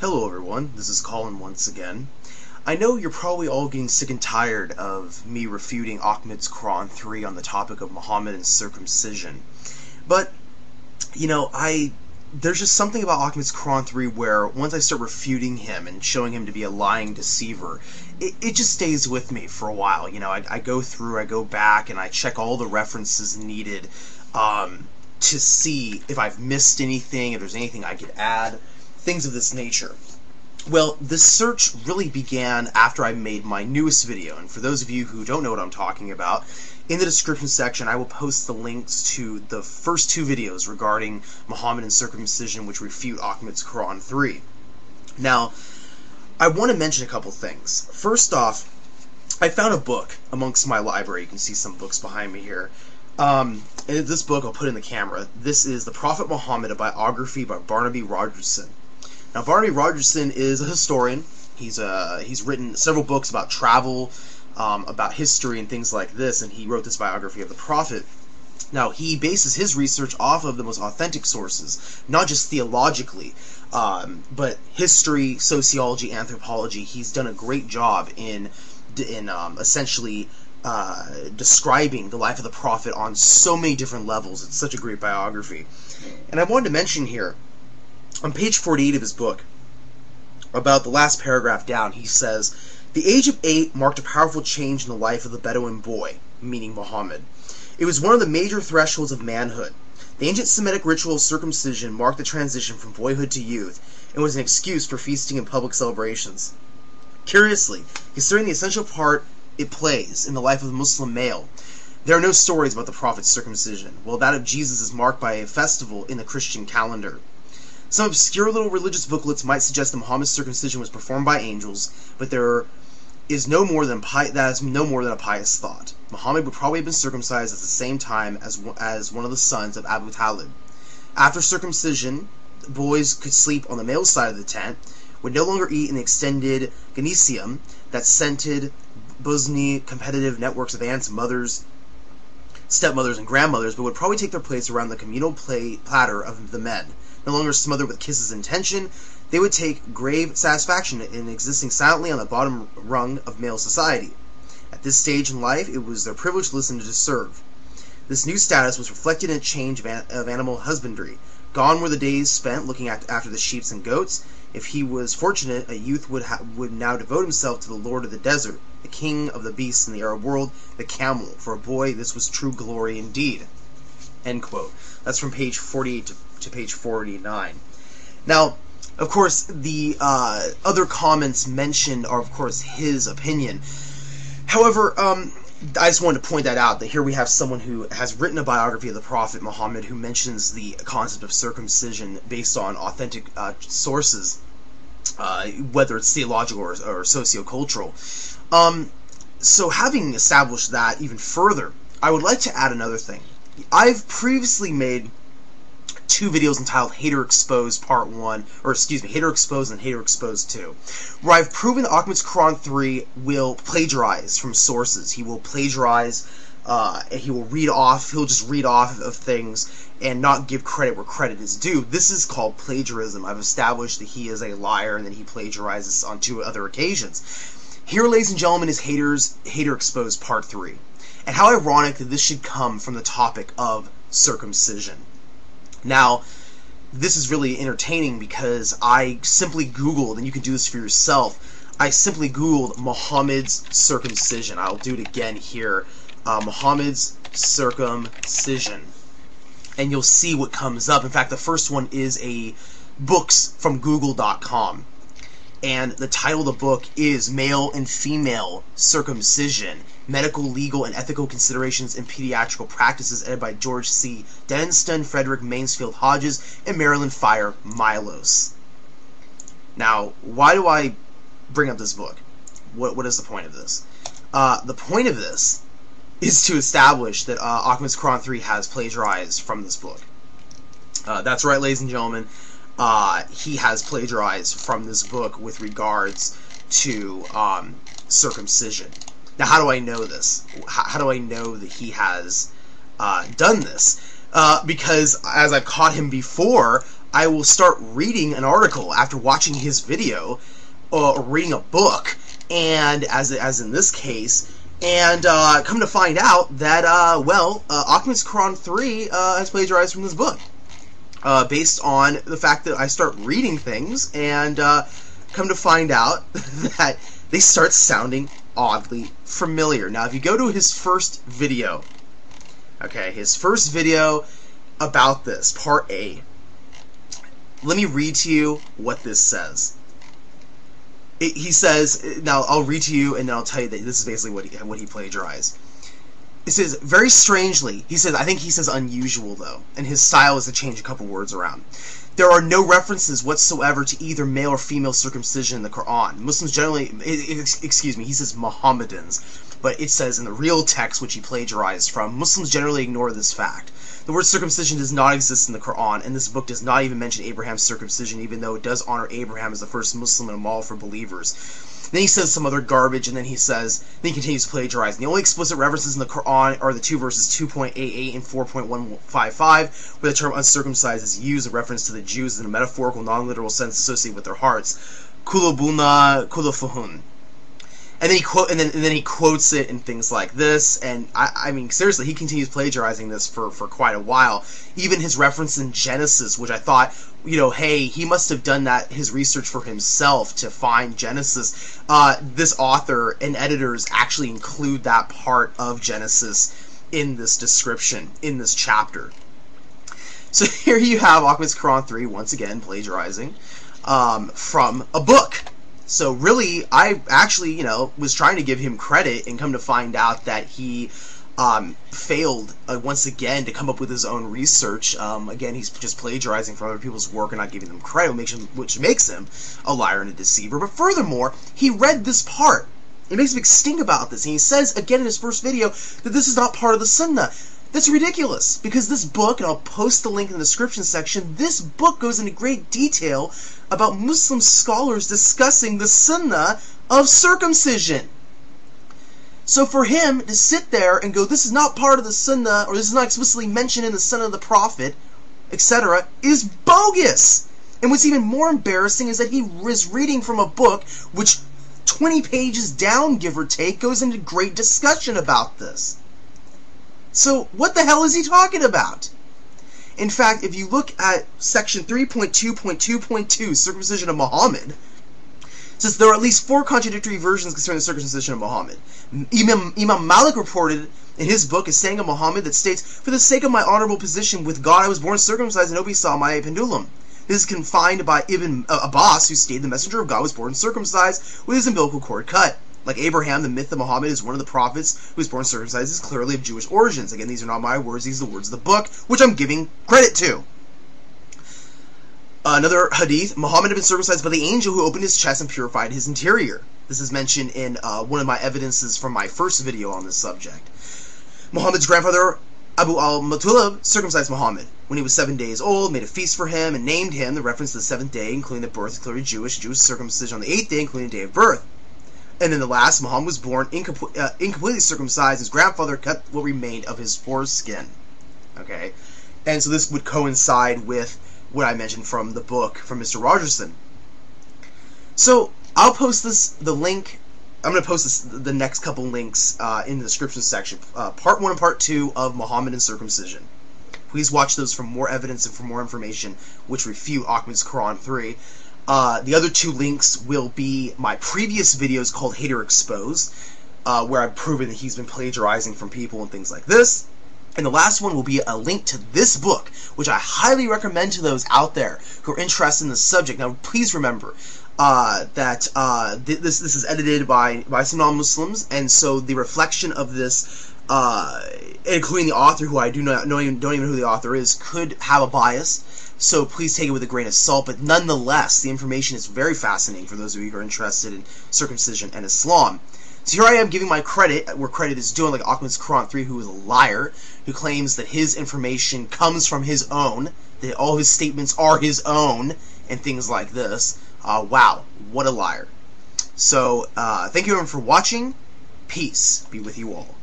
Hello everyone, this is Colin once again. I know you're probably all getting sick and tired of me refuting Ahmadsquran3 on the topic of Muhammad and circumcision. But, you know, there's just something about Ahmadsquran3 where once I start refuting him and showing him to be a lying deceiver, it just stays with me for a while. You know, I go through, I go back, and I check all the references needed to see if I've missed anything, if there's anything I could add. Things of this nature. Well, this search really began after I made my newest video, and for those of you who don't know what I'm talking about, in the description section I will post the links to the first two videos regarding Muhammad and circumcision which refute Ahmadsquran3. Now, I want to mention a couple things. First off, I found a book amongst my library. You can see some books behind me here. This book I'll put in the camera. This is The Prophet Muhammad, a biography by Barnaby Rogerson. Now, Barnaby Rogerson is a historian. He's written several books about travel, about history and things like this, and he wrote this biography of the Prophet. Now, he bases his research off of the most authentic sources, not just theologically, but history, sociology, anthropology. He's done a great job in essentially describing the life of the Prophet on so many different levels. It's such a great biography. And I wanted to mention here, on page 48 of his book, about the last paragraph down, he says, "The age of 8 marked a powerful change in the life of the Bedouin boy," meaning Muhammad. "It was one of the major thresholds of manhood. The ancient Semitic ritual of circumcision marked the transition from boyhood to youth, and was an excuse for feasting and public celebrations. Curiously, considering the essential part it plays in the life of the Muslim male, there are no stories about the Prophet's circumcision, while that of Jesus is marked by a festival in the Christian calendar. Some obscure little religious booklets might suggest that Muhammad's circumcision was performed by angels, but that is no more than a pious thought. Muhammad would probably have been circumcised at the same time as one of the sons of Abu Talib. After circumcision, boys could sleep on the male side of the tent, would no longer eat in the extended gynecium, that scented, bosomy, competitive networks of aunts, mothers, stepmothers, and grandmothers, but would probably take their place around the communal platter of the men. No longer smothered with kisses and tension, they would take grave satisfaction in existing silently on the bottom rung of male society. At this stage in life, it was their privilege to listen and to serve. This new status was reflected in a change of animal husbandry. Gone were the days spent looking after the sheep and goats. If he was fortunate, a youth would now devote himself to the lord of the desert, the king of the beasts in the Arab world, the camel. For a boy, this was true glory indeed." End quote. That's from page 48 to page 49. Now, of course, the other comments mentioned are, of course, his opinion. However, I just wanted to point that out, that here we have someone who has written a biography of the Prophet Muhammad who mentions the concept of circumcision based on authentic sources, whether it's theological or sociocultural. So having established that even further, I would like to add another thing. I've previously made two videos entitled Hater Exposed Part 1, or excuse me, Hater Exposed and Hater Exposed 2, where I've proven that Ahmadsquran3 will plagiarize from sources. He will plagiarize, he will he'll just read off of things and not give credit where credit is due. This is called plagiarism. I've established that he is a liar and that he plagiarizes on two other occasions. Here, ladies and gentlemen, is Hater Exposed Part 3. And how ironic that this should come from the topic of circumcision. Now, this is really entertaining because I simply Googled, and you can do this for yourself, I simply Googled Muhammad's circumcision. I'll do it again here. Muhammad's circumcision. And you'll see what comes up. In fact, the first one is books from Google.com. And the title of the book is Male and Female Circumcision, Medical, Legal, and Ethical Considerations in Pediatrical Practices, edited by George C. Denniston, Frederick Mansfield Hodges, and Marilyn Fire Milos. Now, why do I bring up this book? What is the point of this? The point of this is to establish that Ahmadsquran3 has plagiarized from this book. That's right, ladies and gentlemen. He has plagiarized from this book with regards to circumcision. Now, how do I know this? How do I know that he has done this? Because as I've caught him before, I will start reading an article after watching his video, or reading a book, and as in this case, and come to find out that, Ahmadsquran3 has plagiarized from this book. Based on the fact that I start reading things, and come to find out that they start sounding oddly familiar. Now, if you go to his first video, okay, his first video about this, part A, let me read to you what this says. He says, now I'll read to you and then I'll tell you that this is basically what he plagiarized. It says, very strangely, he says, I think he says unusual though, and his style is to change a couple words around. There are no references whatsoever to either male or female circumcision in the Quran. Muslims generally, excuse me, he says Mohammedans, but it says in the real text which he plagiarized from, Muslims generally ignore this fact. The word circumcision does not exist in the Quran, and this book does not even mention Abraham's circumcision, even though it does honor Abraham as the first Muslim and a model for believers. Then he says some other garbage, and then he continues plagiarizing. The only explicit references in the Quran are the two verses 2.88 and 4.155, where the term uncircumcised is used, a reference to the Jews in a metaphorical, non-literal sense associated with their hearts. Kulubuna kulafuhun. And then he quotes it in things like this, and I mean, seriously, he continues plagiarizing this for quite a while. Even his reference in Genesis, which I thought, you know, hey, he must have done his research for himself to find Genesis. This author and editors actually include that part of Genesis in this description, in this chapter. So here you have Ahmadsquran3 once again plagiarizing from a book. So really, I actually, you know, was trying to give him credit, and come to find out that he failed once again to come up with his own research. Again, he's just plagiarizing from other people's work and not giving them credit, which makes him a liar and a deceiver. But furthermore, he read this part. It makes a big stink about this, and he says again in his first video that this is not part of the Sunnah. That's ridiculous, because this book, and I'll post the link in the description section, this book goes into great detail about Muslim scholars discussing the Sunnah of circumcision. So for him to sit there and go, this is not part of the Sunnah, or this is not explicitly mentioned in the Sunnah of the Prophet, etc., is bogus. And what's even more embarrassing is that he is reading from a book which 20 pages down, give or take, goes into great discussion about this. So what the hell is he talking about? In fact, if you look at section 3.2.2.2, circumcision of Muhammad, it says there are at least 4 contradictory versions concerning the circumcision of Muhammad. Imam Malik reported in his book, A Saying of Muhammad, that states, for the sake of my honorable position with God, I was born circumcised, and nobody saw my pendulum. This is confined by Ibn Abbas, who stated the messenger of God was born circumcised with his umbilical cord cut. Like Abraham, the myth of Muhammad is one of the prophets who was born circumcised is clearly of Jewish origins. Again, these are not my words, these are the words of the book, which I'm giving credit to. Another hadith, Muhammad had been circumcised by the angel who opened his chest and purified his interior. This is mentioned in one of my evidences from my first video on this subject. Muhammad's grandfather, Abu al-Muttalib, circumcised Muhammad. When he was 7 days old, made a feast for him, and named him, the reference to the 7th day, including the birth, clearly Jewish circumcision on the 8th day, including the day of birth. And then the last, Muhammad was born incompletely circumcised. His grandfather cut what remained of his foreskin. Okay? And so this would coincide with what I mentioned from the book from Mr. Rogerson. So I'll post the link. I'm going to post the next couple links in the description section. Part 1 and Part 2 of Muhammad and circumcision. Please watch those for more evidence and for more information which refute Ahmadsquran3. The other 2 links will be my previous videos called Hater Exposed, where I've proven that he's been plagiarizing from people and things like this. And the last one will be a link to this book, which I highly recommend to those out there who are interested in the subject. Now, please remember that this is edited by some non-Muslims, and so the reflection of this, including the author, who I don't even know who the author is, could have a bias. So please take it with a grain of salt, but nonetheless, the information is very fascinating for those of you who are interested in circumcision and Islam. So here I am giving my credit where credit is due, like Ahmadsquran3, who is a liar, who claims that his information comes from his own, that all his statements are his own, and things like this. Wow, what a liar. So, thank you everyone for watching. Peace be with you all.